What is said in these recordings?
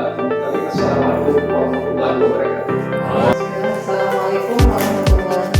Assalamualaikum warahmatullahi wabarakatuh. Assalamualaikum warahmatullahi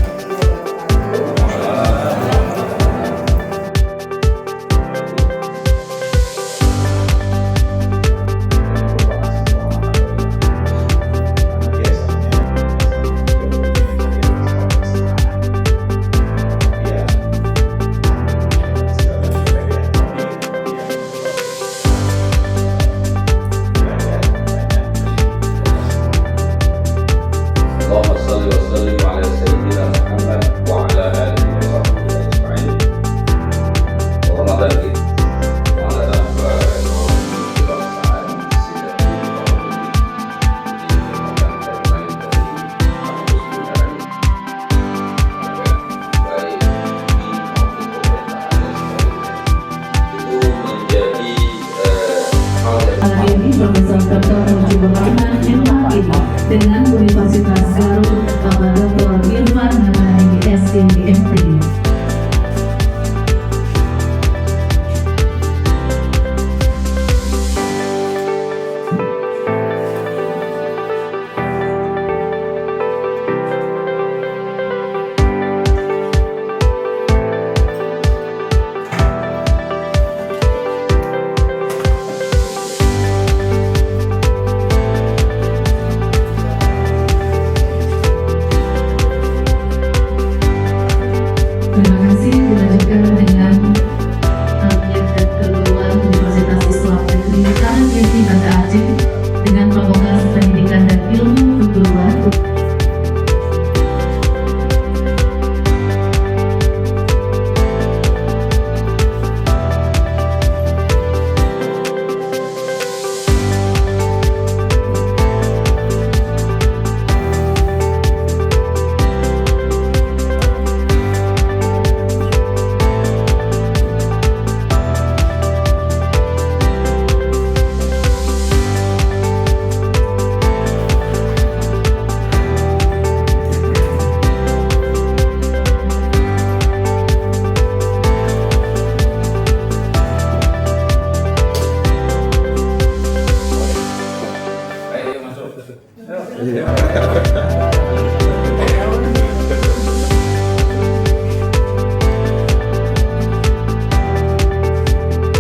Allahumma shalli wa sallim ala sayyidina Muhammad wa ala alihi wa sahbihi ajma'in. Ramadan kita Ramadan Hari ini Profesor Dr. Mujibur Rahman MHI dengan Universitas Garut Bapak Dr. Irfan Hamani SDMT. Terima kasih. Dilanjutkan dengan Tabiyat dan Keguruan Universitas Islam Negeri Karangkesi Banda Aceh dengan Fakultas Pendidikan dan Ilmu Keguruan.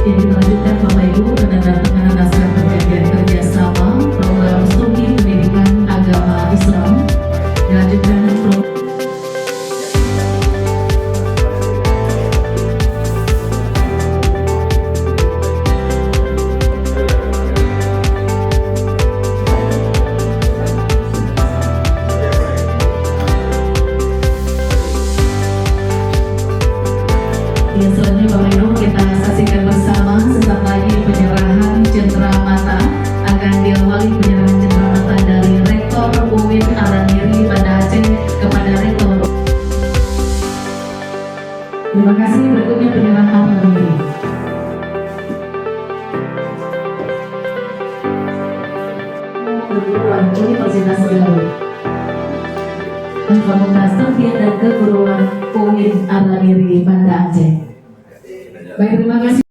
Yang dilanjutkan Bapak Ibu penandatanganan naskah perjanjian kerjasama program studi pendidikan agama Islam. Dilanjutkan yang selanjutnya Bapak Ibu kita saksikan bersama sesaat lagi penyerahan cendera mata. Akan diawali penyerahan cendera mata dari Rektor UIN Aranyeri Banda Aceh kepada Rektor. Terima kasih. Berikutnya penyerahan Aranyeri. Keguruan Universitas Garut dan Fakultas Tarbiyah dan Keguruan UIN Aranyeri Banda Aceh. Baik, terima kasih.